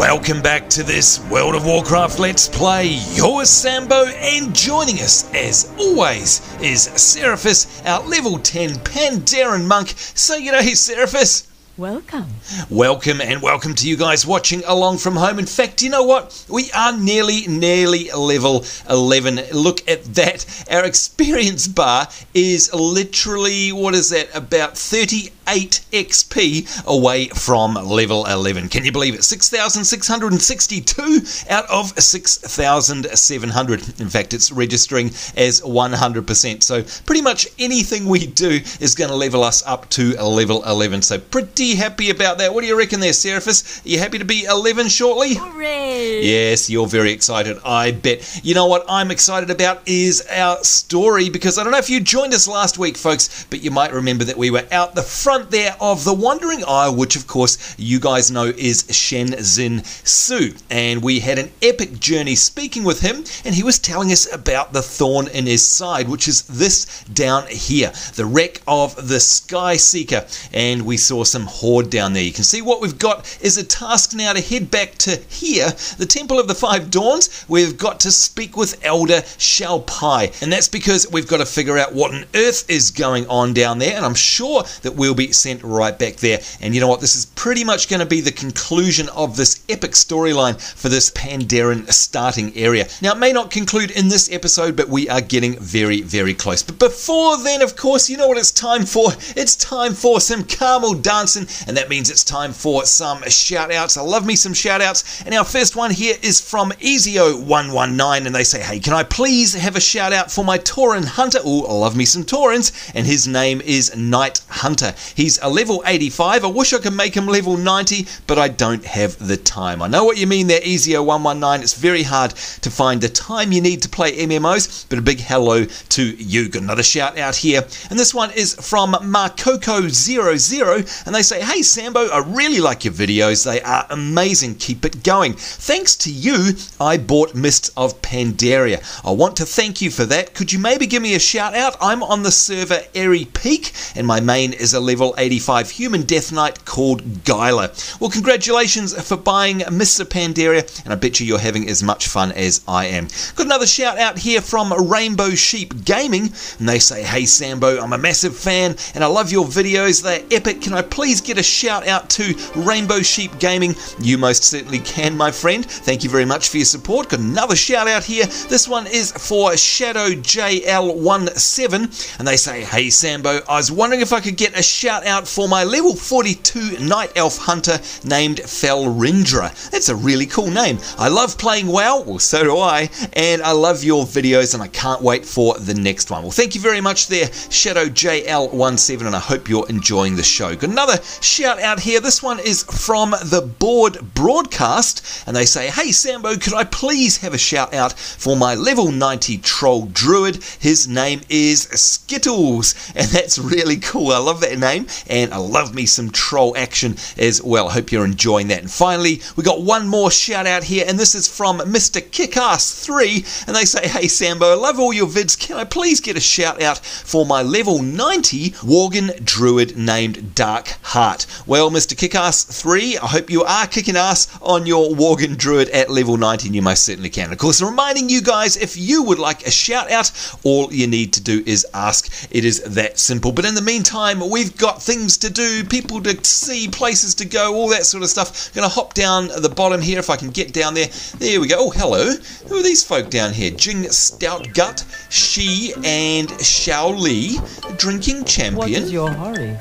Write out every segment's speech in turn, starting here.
Welcome back to this World of Warcraft Let's Play. You're Sambo, and joining us, as always, is Seràphis, our level 10 Pandaren Monk. Say g'day, Seràphis. Welcome. Welcome, and welcome to you guys watching along from home. In fact, you know what? We are nearly level 11. Look at that. Our experience bar is literally, what is that, about 38 XP away from level 11. Can you believe it? 6,662 out of 6,700. In fact, it's registering as 100%. So pretty much anything we do is going to level us up to level 11. So pretty happy about that. What do you reckon there, Seràphis? Are you happy to be 11 shortly? Hooray! Yes, you're very excited, I bet. You know what I'm excited about is our story, because I don't know if you joined us last week, folks, but you might remember that we were out the front there of the Wandering Isle, which of course you guys know is Shenzhen Su, and we had an epic journey speaking with him, and he was telling us about the thorn in his side, which is this down here, the wreck of the Sky Seeker, and we saw some Horde down there. You can see what we've got is a task now to head back to here, the Temple of the Five Dawns. We've got to speak with Elder Shaopai, and that's because we've got to figure out what on earth is going on down there, and I'm sure that we'll be sent right back there. And you know what, this is pretty much going to be the conclusion of this epic storyline for this Pandaren starting area. Now, it may not conclude in this episode, but we are getting very close. But before then, of course, you know what it's time for? It's time for some Carmel dancing, and that means it's time for some shout outs. I love me some shout outs, and our first one here is from Ezio119, and they say, hey, can I please have a shout out for my Tauren Hunter? Oh, I love me some Taurens, and his name is Night Hunter. He's a level 85. I wish I could make him level 90, but I don't have the time. I know what you mean there, Ezio119. It's very hard to find the time you need to play MMOs, but a big hello to you. Got another shout out here, and this one is from Marcoco00, and they say, hey Sambo, I really like your videos. They are amazing. Keep it going. Thanks to you, I bought Mists of Pandaria. I want to thank you for that. Could you maybe give me a shout out? I'm on the server Airy Peak, and my main is a level 85 human death knight called Gyla. Well, congratulations for buying Mists of Pandaria, and I bet you're having as much fun as I am. Got another shout out here from Rainbow Sheep Gaming, and they say, hey Sambo, I'm a massive fan, and I love your videos. They're epic. Can I please get a shout out to Rainbow Sheep Gaming? You most certainly can, my friend. Thank you very much for your support. Got another shout out here. This one is for Shadow JL17, and they say, hey Sambo, I was wondering if I could get a shout out for my level 42 Night Elf Hunter named Felrindra. That's a really cool name. I love playing WoW, well so do I, and I love your videos, and I can't wait for the next one. Well, thank you very much there, Shadow JL17, and I hope you're enjoying the show. Got another shout out here. This one is from the Board Broadcast, and they say, hey Sambo, could I please have a shout out for my level 90 Troll Druid? His name is Skittles, and that's really cool. I love that name, and I love me some troll action as well. Hope you're enjoying that. And finally, we got one more shout out here, and this is from Mr. Kickass3, and they say, hey Sambo, I love all your vids. Can I please get a shout out for my level 90 Worgen Druid named Dark Heart? Well, Mr. Kickass3, I hope you are kicking ass on your Worgen Druid at level 90, and you most certainly can. Of course, reminding you guys, if you would like a shout out, all you need to do is ask. It is that simple. But in the meantime, we've got things to do, people to see, places to go, all that sort of stuff. I'm going to hop down the bottom here if I can get down there. There we go. Oh, hello. Who are these folk down here? Jing Stoutgut, She, and Xiao Li, drinking champion. What is your hurry?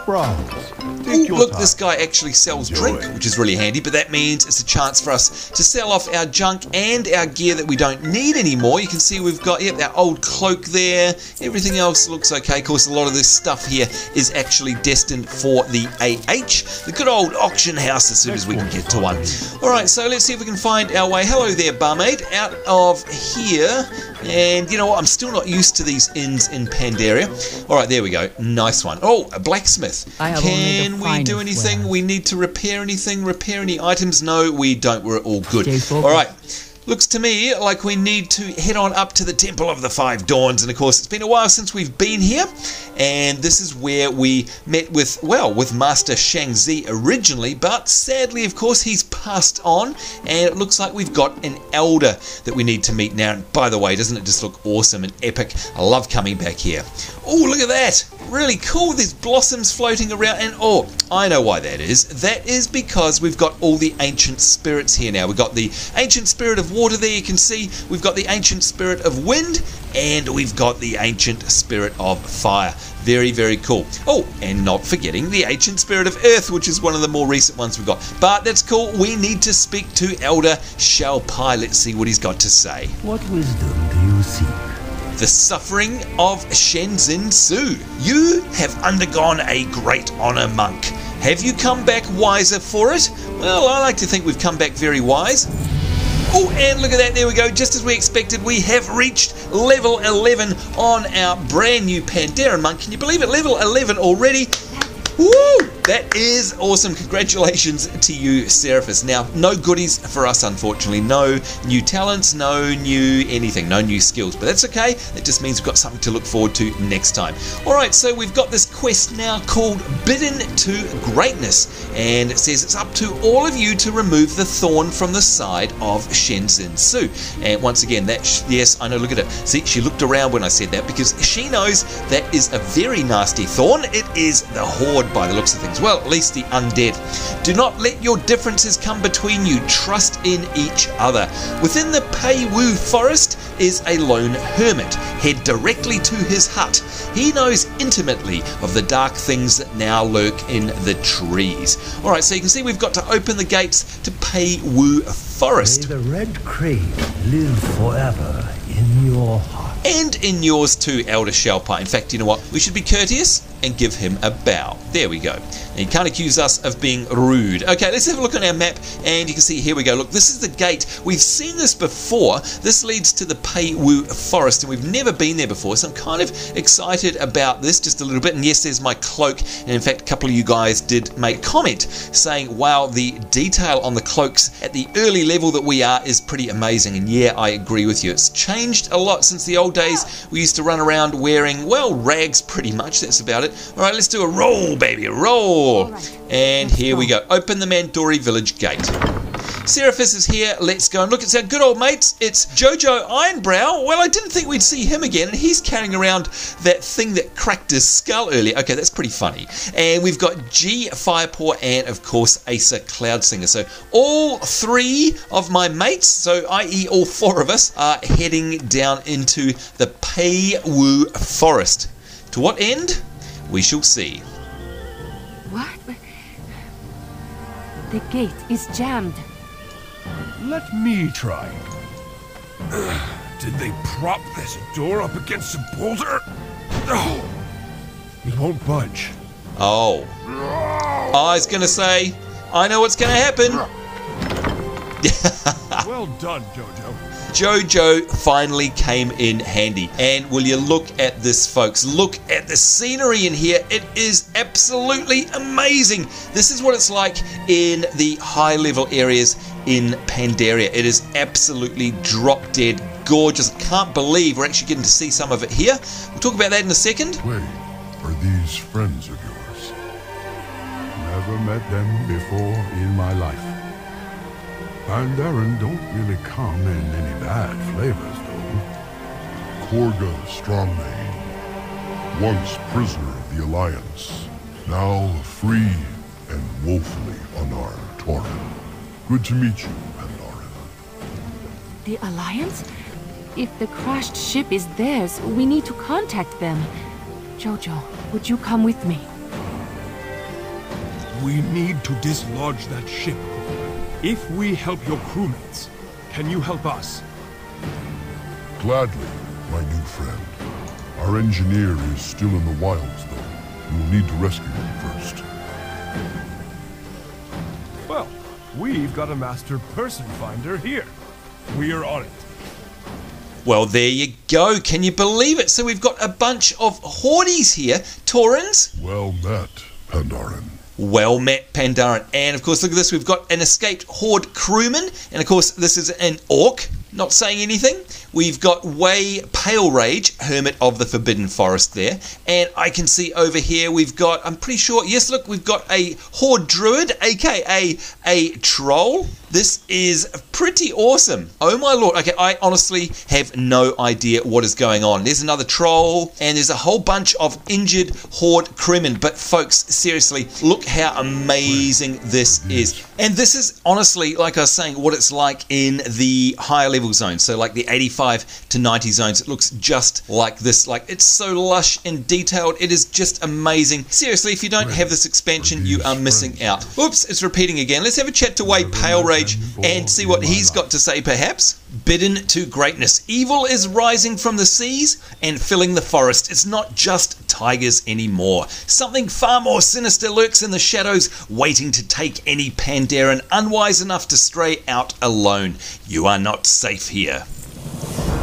Ooh, look, this guy actually sells drink, which is really handy, but that means it's a chance for us to sell off our junk and our gear that we don't need anymore. You can see we've got, yep, our old cloak there. Everything else looks okay. Of course, a lot of this stuff here is actually destined for the AH, the good old auction house, as soon as we can get to one. Alright, so let's see if we can find our way. Hello there, barmaid, out of here. And you know what, I'm still not used to these inns in Pandaria. Alright, there we go. Nice one. Oh, a blacksmith. Can we do anything? We need to repair anything? Repair any items? No, we don't. We're all good. Alright, Looks to me like we need to head on up to the Temple of the Five Dawns, and of course it's been a while since we've been here, and this is where we met with, well, with Master Shang-Zi originally, but sadly of course he's passed on, and it looks like we've got an elder that we need to meet now. And by the way, doesn't it just look awesome and epic? I love coming back here. Oh, look at that! Really cool. There's blossoms floating around, and oh, I know why that is. That is because we've got all the ancient spirits here now. We've got the ancient spirit of water there, you can see. We've got the ancient spirit of wind, and we've got the ancient spirit of fire. Very, very cool. Oh, and not forgetting the ancient spirit of earth, which is one of the more recent ones we've got. But that's cool. We need to speak to Elder Shaopai. Let's see what he's got to say. What wisdom do you seek? The suffering of Shenzhen Su. You have undergone a great honor, monk. Have you come back wiser for it? Well, I like to think we've come back very wise. Oh, and look at that, there we go. Just as we expected, we have reached level 11 on our brand new Pandaren Monk. Can you believe it? Level 11 already. Woo! That is awesome. Congratulations to you, Seràphis. Now, no goodies for us, unfortunately. No new talents, no new anything, no new skills. But that's okay. That just means we've got something to look forward to next time. Alright, so we've got this quest now called Bidden to Greatness. And it says it's up to all of you to remove the thorn from the side of Shenzhen Su. And once again, yes, I know, look at it. See, she looked around when I said that because she knows that is a very nasty thorn. It is the Horde, by the looks of things. Well, at least the undead. Do not let your differences come between you. Trust in each other. Within the Pei-Wu Forest is a lone hermit. Head directly to his hut. He knows intimately of the dark things that now lurk in the trees. Alright, so you can see we've got to open the gates to Pei-Wu Forest. May the red crave live forever in your heart. And in yours too, Elder Shaopai. In fact, you know what? We should be courteous and give him a bow. There we go. And he can't accuse us of being rude. Okay, let's have a look on our map, and you can see, here we go. Look, this is the gate. We've seen this before. This leads to the Pei-Wu Forest, and we've never been there before, so I'm kind of excited about this just a little bit. And yes, there's my cloak, and in fact, a couple of you guys did make comment saying, wow, the detail on the cloaks at the early level that we are is pretty amazing. And yeah, I agree with you. It's changed a lot since the old days. We used to run around wearing, well, rags pretty much. That's about it. All right, let's do a roll, baby, a roll. Right. And here we go. Open the Mandori village gate. Seràphis is here. Let's go and look. It's our good old mates. It's Jojo Ironbrow. Well, I didn't think we'd see him again, and he's carrying around that thing that cracked his skull earlier. Okay, that's pretty funny. And we've got G Firepaw and, of course, Aysa Cloudsinger. So all three of my mates, so i.e. all four of us, are heading down into the Pei-Wu Forest. To what end? We shall see. What? The gate is jammed. Let me try. Did they prop this door up against a boulder? Oh, it won't budge. Oh. I was going to say, I know what's going to happen. Well done, Jojo. Jojo finally came in handy. And will you look at this, folks? Look at the scenery in here. It is absolutely amazing. This is what it's like in the high-level areas in Pandaria. It is absolutely drop-dead gorgeous. I can't believe we're actually getting to see some of it here. We'll talk about that in a second. Wait, are these friends of yours? Never met them before in my life. Pandaren don't really come in any bad flavors, though. Korga Strongmane, once prisoner of the Alliance, now free and woefully unarmed Tauren. Good to meet you, Pandaren. The Alliance? If the crashed ship is theirs, we need to contact them. Jojo, would you come with me? We need to dislodge that ship. If we help your crewmates, can you help us? Gladly, my new friend. Our engineer is still in the wilds, though. We will need to rescue him first. Well, we've got a master person finder here. We're on it. Well, there you go. Can you believe it? So we've got a bunch of Hordes here. Taurens. Well met, Pandaren. Well met, Pandaren. And of course, look at this. We've got an escaped Horde crewman. And of course, this is an orc. not saying anything. We've got Wei Pale Rage, Hermit of the Forbidden Forest there. And I can see over here we've got, I'm pretty sure, yes, look, we've got a Horde Druid, aka a Troll. This is pretty awesome. Oh my lord. Okay, I honestly have no idea what is going on. There's another Troll, and there's a whole bunch of injured Horde crewmen. But folks, seriously, look how amazing this is. And this is honestly, like I was saying, what it's like in the higher level zones. So like the 85 to 90 zones, it looks just like this. Like, it's so lush and detailed. It is just amazing. Seriously, if you don't have this expansion, you are missing out. Oops, it's repeating again. Let's have a chat to Wei Pale Rage and see what he's got to say, perhaps. Bidden to greatness. Evil is rising from the seas and filling the forest. It's not just tigers anymore. Something far more sinister lurks in the shadows, waiting to take any Pandaren unwise enough to stray out alone. You are not safe here.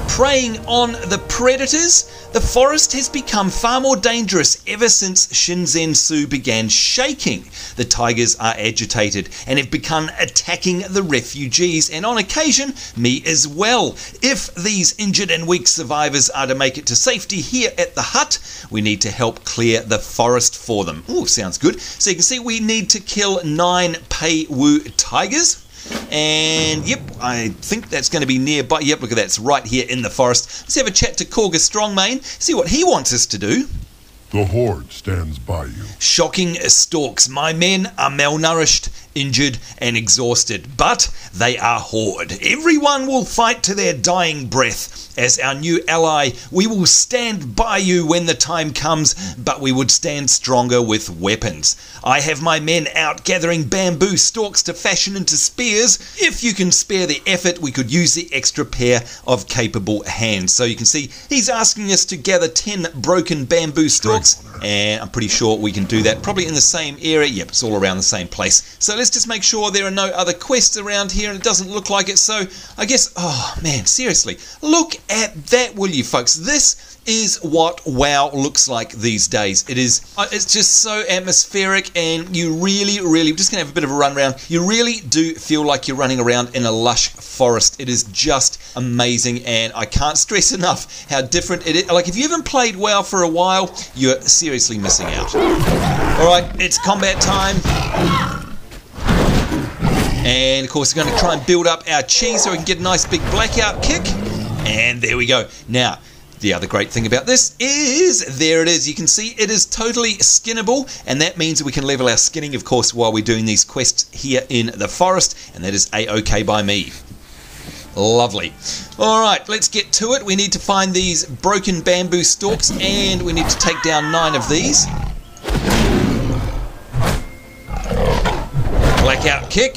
Preying on the predators, the forest has become far more dangerous ever since Shinzen-su began shaking. The tigers are agitated and have begun attacking the refugees, and on occasion, me as well. If these injured and weak survivors are to make it to safety here at the hut, we need to help clear the forest for them. Ooh, sounds good. So you can see we need to kill 9 Pei-Wu Tigers. And yep, I think that's going to be nearby. Yep, look at that, it's right here in the forest. Let's have a chat to Korga Strongmane, see what he wants us to do. The Horde stands by you. Shocking stalks. My men are malnourished, injured and exhausted, but they are Horde. Everyone will fight to their dying breath. As our new ally, we will stand by you when the time comes, but we would stand stronger with weapons. I have my men out gathering bamboo stalks to fashion into spears. If you can spare the effort, we could use the extra pair of capable hands. So you can see he's asking us to gather 10 broken bamboo stalks, and I'm pretty sure we can do that. Probably in the same area. Yep, it's all around the same place. So let's just make sure there are no other quests around here, and it doesn't look like it. So I guess, oh man, seriously, look at that, will you folks? This is what WoW looks like these days. It's just so atmospheric, and you really, we're just gonna have a bit of a run around. You really do feel like you're running around in a lush forest. It is just amazing, and I can't stress enough how different it is. Like, if you haven't played WoW for a while, you're seriously missing out. Alright, it's combat time. And of course we're going to try and build up our chi so we can get a nice big blackout kick. And there we go. Now, the other great thing about this is, there it is. You can see it is totally skinnable, and that means we can level our skinning, of course, while we're doing these quests here in the forest, and that is a-okay by me. Lovely. Alright, let's get to it. We need to find these broken bamboo stalks, and we need to take down 9 of these. Blackout kick.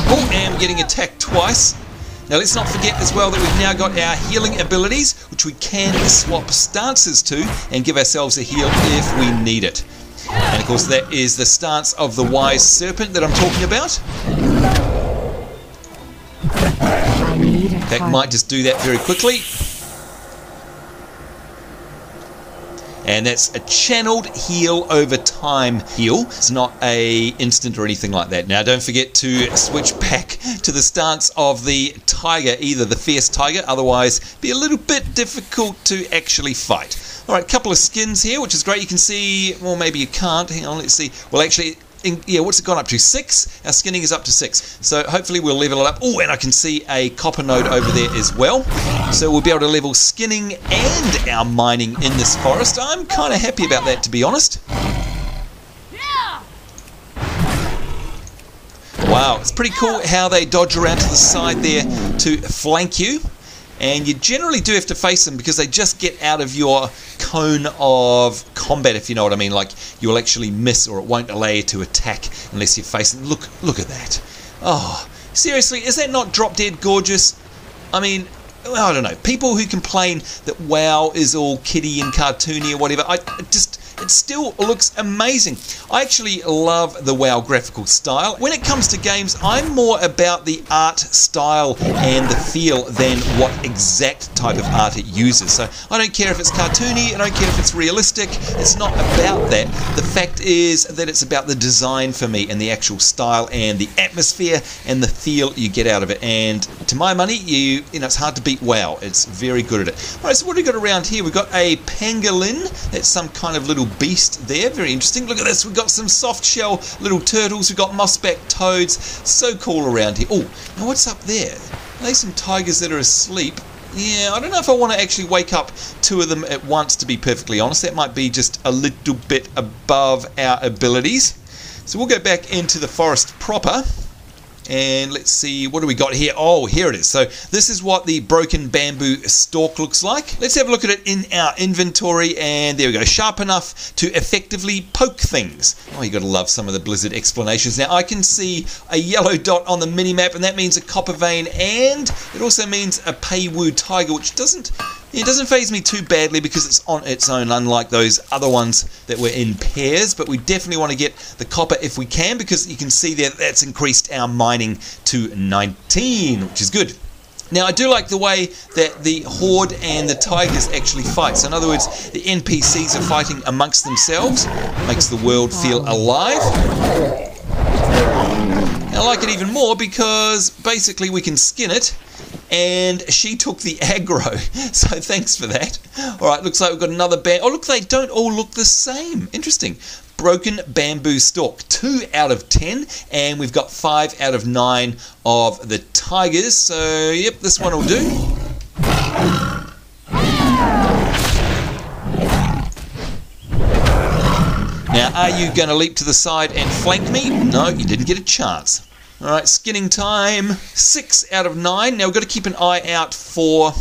Oh, and I'm getting attacked twice. Now let's not forget as well that we've now got our healing abilities, which we can swap stances to and give ourselves a heal if we need it. And of course that is the stance of the wise serpent that I'm talking about. In fact, might just do that very quickly. And that's a channeled heal over time heal. It's not a instant or anything like that. Now don't forget to switch back to the stance of the tiger, either the fierce tiger, otherwise be a little bit difficult to actually fight. Alright, couple of skins here, which is great. You can see, well maybe you can't, hang on, let's see. Well actually, yeah, what's it gone up to? 6? Our skinning is up to 6. So hopefully we'll level it up. Oh, and I can see a copper node over there as well. So we'll be able to level skinning and our mining in this forest. I'm kind of happy about that, to be honest. Wow, it's pretty cool how they dodge around to the side there to flank you. And you generally do have to face them because they just get out of your cone of combat, if you know what I mean. Like, you'll actually miss, or it won't allow you to attack unless you face them. Look at that. Oh, seriously, is that not drop dead gorgeous? I mean, I don't know. People who complain that WoW is all kiddie and cartoony or whatever, it still looks amazing. I actually love the WoW graphical style. When it comes to games, I'm more about the art style and the feel than what exact type of art it uses. So I don't care if it's cartoony, I don't care if it's realistic. It's not about that. The fact is that it's about the design for me and the actual style and the atmosphere and the feel you get out of it. And to my money, you know, it's hard to beat WoW. It's very good at it. Alright, so what do we got around here? We've got a pangolin. That's some kind of little beast there. Very interesting. Look at this. We've got some soft shell little turtles. We've got mossback toads. So cool around here. Oh, now what's up there? Are they some tigers that are asleep? Yeah, I don't know if I want to actually wake up two of them at once, to be perfectly honest. That might be just a little bit above our abilities. So we'll go back into the forest proper. And let's see, what do we got here? Oh, here it is. So this is what the broken bamboo stalk looks like. Let's have a look at it in our inventory. And there we go. Sharp enough to effectively poke things. Oh, you got to love some of the Blizzard explanations. Now, I can see a yellow dot on the minimap, and that means a copper vein. And it also means a Pei-Wu Tiger, which doesn't faze me too badly because it's on its own, unlike those other ones that were in pairs. But we definitely want to get the copper if we can, because you can see there that's increased our mining to 19, which is good. Now, I do like the way that the Horde and the Tigers actually fight. So in other words, the NPCs are fighting amongst themselves. Makes the world feel alive. And I like it even more because basically we can skin it. And she took the aggro, so thanks for that. Alright, looks like we've got another oh look, they don't all look the same. Interesting. Broken bamboo stalk, 2 out of 10, and we've got 5 out of 9 of the tigers, so yep, this one will do. Now, are you going to leap to the side and flank me? No, you didn't get a chance. Alright, skinning time, 6 out of 9. Now we've got to keep an eye out for...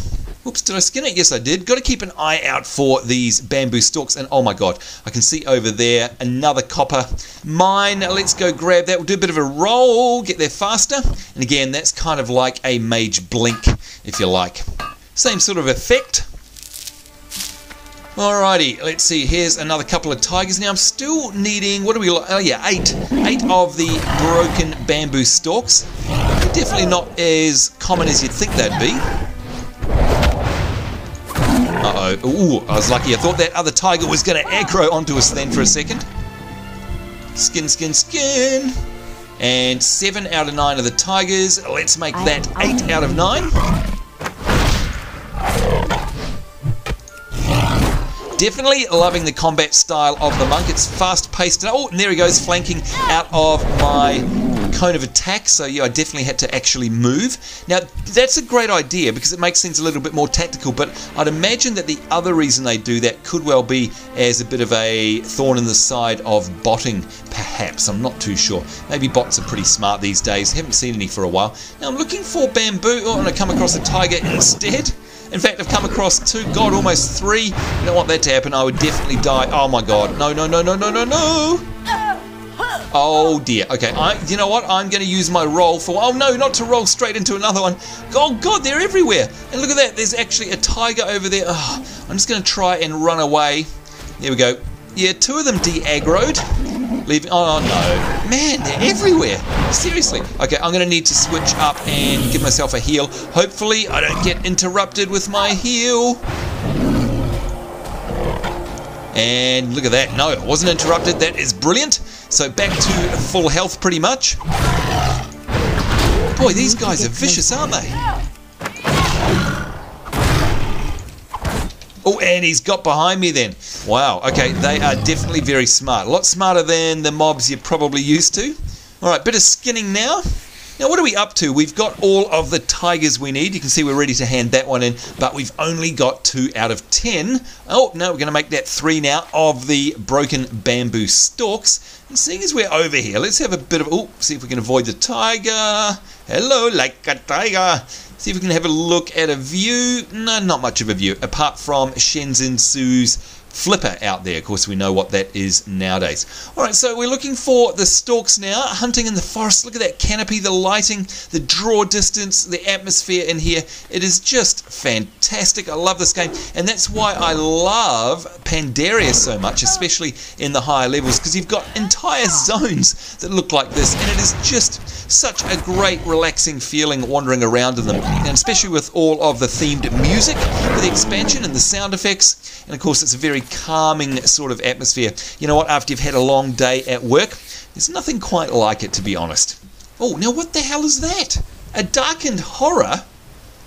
Oops, did I skin it? Yes, I did. Got to keep an eye out for these bamboo stalks. And oh my god, I can see over there another copper mine. Let's go grab that. We'll do a bit of a roll, get there faster. And again, that's kind of like a mage blink, if you like. Same sort of effect. Alrighty, let's see. Here's another couple of tigers. Now I'm still needing, what do we like? Oh yeah, 8 of the broken bamboo stalks. Definitely not as common as you'd think they'd be. Uh-oh. Ooh, I was lucky. I thought that other tiger was going to aggro onto us then for a second. Skin, skin, skin. And 7 out of 9 of the tigers. Let's make that 8 out of 9. Definitely loving the combat style of the monk. It's fast-paced. Oh, and there he goes, flanking out of my cone of attack. So yeah, I definitely had to actually move. Now, that's a great idea because it makes things a little bit more tactical, but I'd imagine that the other reason they do that could well be as a bit of a thorn in the side of botting, perhaps. I'm not too sure. Maybe bots are pretty smart these days. Haven't seen any for a while. Now, I'm looking for bamboo. Oh, and I come across a tiger instead. In fact, I've come across 2, God, almost 3. You don't want that to happen. I would definitely die. Oh my god. No, no, no, no, no, no, no. Oh dear. Okay, you know what? I'm going to use my roll for... Oh no, not to roll straight into another one. Oh god, they're everywhere. And look at that. There's actually a tiger over there. Oh, I'm just going to try and run away. There we go. Yeah, 2 of them de-aggroed. Leaving. Oh no. Man, they're everywhere. Seriously. Okay, I'm going to need to switch up and give myself a heal. Hopefully, I don't get interrupted with my heal. And look at that. No, it wasn't interrupted. That is brilliant. So back to full health pretty much. Boy, these guys are vicious, aren't they? Oh, and he's got behind me then. Wow, okay, they are definitely very smart. A lot smarter than the mobs you're probably used to. Alright, bit of skinning now. Now, what are we up to? We've got all of the tigers we need. You can see we're ready to hand that one in, but we've only got 2 out of 10. Oh, no, we're going to make that 3 now of the broken bamboo stalks. And seeing as we're over here, let's have a bit of... Oh, see if we can avoid the tiger. Hello, like a tiger. See if we can have a look at a view. No, not much of a view, apart from Shenzhen Su's flipper out there. Of course, we know what that is nowadays. Alright, so we're looking for the stalks now. Hunting in the forest. Look at that canopy, the lighting, the draw distance, the atmosphere in here. It is just fantastic. I love this game. And that's why I love Pandaria so much, especially in the higher levels, because you've got entire zones that look like this. And it is just such a great, relaxing feeling wandering around in them. And especially with all of the themed music, the expansion and the sound effects. And of course, it's a very calming sort of atmosphere. You know what? After you've had a long day at work, there's nothing quite like it, to be honest. Oh, now what the hell is that? A darkened horror?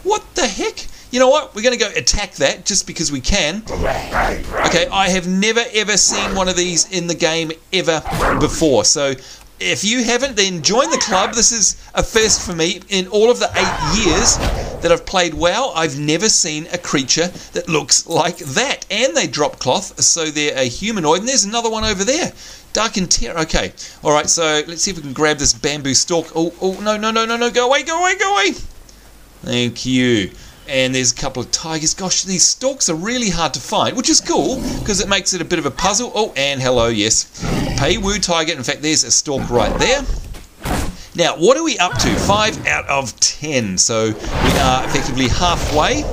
What the heck? You know what? We're going to go attack that just because we can. Okay, I have never ever seen one of these in the game ever before. So if you haven't, then join the club. This is a first for me. In all of the 8 years that I've played WoW, I've never seen a creature that looks like that. And they drop cloth, so they're a humanoid. And there's another one over there. Dark and Terror. Okay. All right, so let's see if we can grab this bamboo stalk. Oh, no. Go away. Thank you. And there's a couple of tigers. Gosh, these stalks are really hard to find, which is cool because it makes it a bit of a puzzle. Oh, and hello, yes. Pei-Wu Tiger. In fact, there's a stalk right there. Now, what are we up to? 5 out of 10. So we are effectively halfway.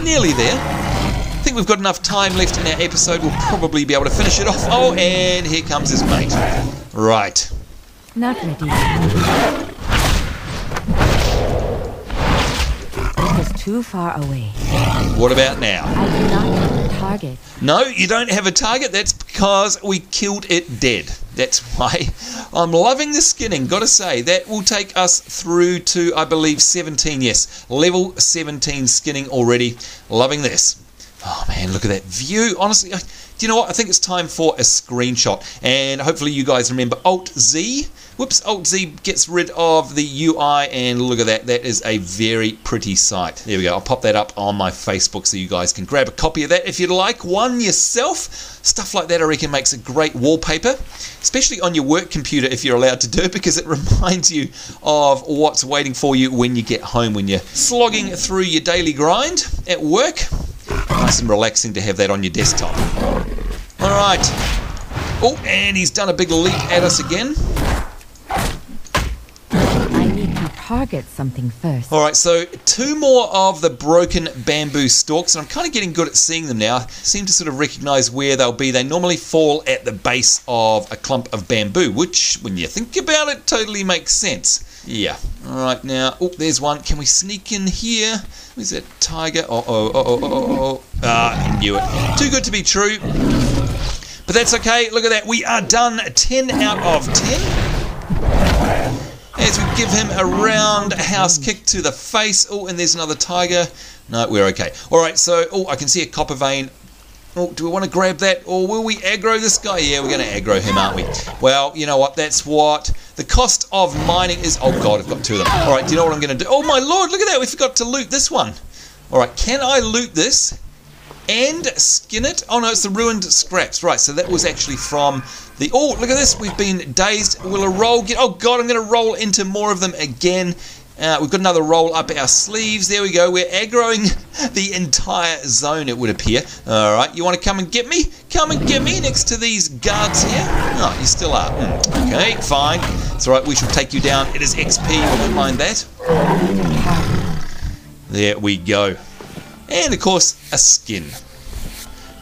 Nearly there. I think we've got enough time left in our episode. We'll probably be able to finish it off. Oh, and here comes his mate. Right. Not ready. It was too far away. What about now? I do not have a target. No, you don't have a target. That's because we killed it dead. That's why. I'm loving the skinning, gotta say. That will take us through to, I believe, 17. Yes, level 17 skinning already. Loving this. Oh man, look at that view. Honestly, do you know what? I think it's time for a screenshot. And hopefully you guys remember Alt-Z. Whoops, Alt-Z gets rid of the UI, and look at that. That is a very pretty sight. There we go. I'll pop that up on my Facebook so you guys can grab a copy of that if you'd like one yourself. Stuff like that, I reckon, makes a great wallpaper, especially on your work computer if you're allowed to do it, because it reminds you of what's waiting for you when you get home, when you're slogging through your daily grind at work. Nice and relaxing to have that on your desktop. All right. Oh, and he's done a big leap at us again. Target something first. Alright, so 2 more of the broken bamboo stalks, and I'm kind of getting good at seeing them now. I seem to sort of recognize where they'll be. They normally fall at the base of a clump of bamboo, which, when you think about it, totally makes sense. Yeah. Alright, now, oh, there's one. Can we sneak in here? Where's that tiger? I knew it. Too good to be true. But that's okay. Look at that. We are done. 10 out of 10. As we give him a roundhouse kick to the face. Oh, and there's another tiger. No, we're okay. Alright, so, I can see a copper vein. Oh, do we want to grab that? Or will we aggro this guy? Yeah, we're going to aggro him, aren't we? Well, you know what? That's what the cost of mining is. Oh, God, I've got 2 of them. Alright, do you know what I'm going to do? Oh, my Lord, look at that. We forgot to loot this one. Alright, can I loot this and skin it? Oh, no, it's the ruined scraps. Right, so that was actually from the... Oh, look at this. We've been dazed. Will a roll get... Oh, God, I'm going to roll into more of them again. We've got another roll up our sleeves. There we go. We're aggroing the entire zone, it would appear. All right, you want to come and get me? Come and get me next to these guards here. Oh, you still are. Okay, fine. It's all right. We shall take you down. It is XP. I won't mind that. There we go. And, of course, a skin.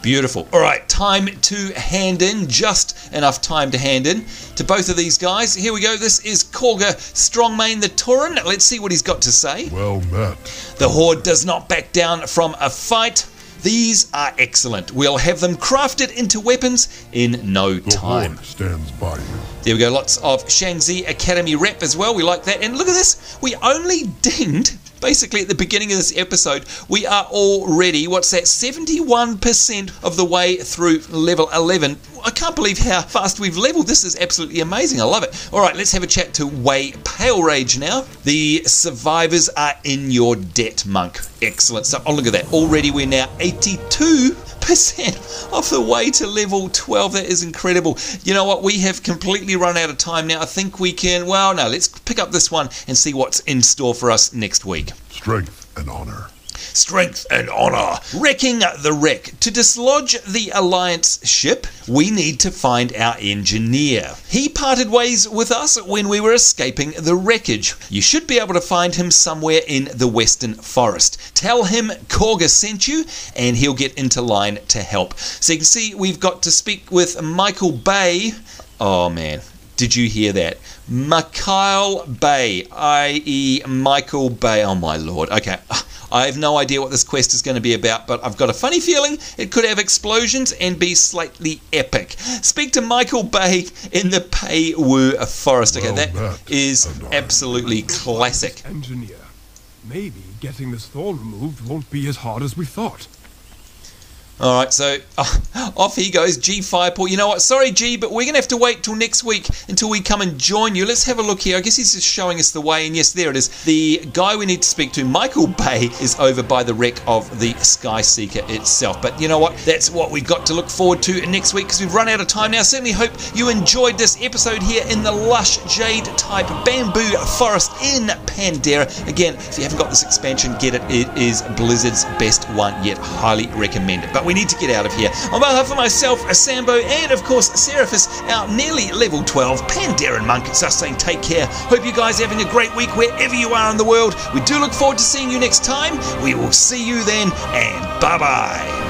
Beautiful. All right, time to hand in. Just enough time to hand in to both of these guys. Here we go. This is Korga Strongmane the Tauren. Let's see what he's got to say. Well met. The Horde does not back down from a fight. These are excellent. We'll have them crafted into weapons in no time. The Horde stands by you. There we go. Lots of Shangzi Academy rep as well. We like that. And look at this. We only dinged... Basically, at the beginning of this episode, we are already, 71% of the way through level 11. I can't believe how fast we've leveled. This is absolutely amazing. I love it. All right, let's have a chat to Wei Pale Rage now. The survivors are in your debt, monk. Excellent stuff. Oh, look at that. Already we're now 82% off the way to level 12. That is incredible. You know what? We have completely run out of time now. I think we can... Well, no, let's pick up this one and see what's in store for us next week. Strength and honor. Strength and honor. Wrecking the wreck. To dislodge the Alliance ship, we need to find our engineer. He parted ways with us when we were escaping the wreckage. You should be able to find him somewhere in the Western Forest. Tell him Korga sent you, and he'll get into line to help. So you can see we've got to speak with Michael Bay. Oh, man. Did you hear that? Mikhail Bay, i.e. Michael Bay. Oh, my Lord. Okay. I have no idea what this quest is going to be about, but I've got a funny feeling it could have explosions and be slightly epic. Speak to Michael Bay in the Pei-Wu Forest. Okay, that is absolutely classic. Engineer. Maybe getting this thorn removed won't be as hard as we thought. Alright, so off he goes, G Firepaw. You know what? Sorry, G, but we're going to have to wait till next week until we come and join you. Let's have a look here. I guess he's just showing us the way. And yes, there it is. The guy we need to speak to, Michael Bay, is over by the wreck of the Sky Seeker itself. But you know what? That's what we've got to look forward to next week because we've run out of time now. Certainly hope you enjoyed this episode here in the lush jade-type bamboo forest in Pandaren. Again, if you haven't got this expansion, get it. It is Blizzard's best one yet. Highly recommend it. But we need to get out of here. On behalf of myself, Sambo, and of course Seràphis, our nearly level 12 Pandaren Monk, it's us saying take care. Hope you guys are having a great week wherever you are in the world. We do look forward to seeing you next time. We will see you then, and bye-bye.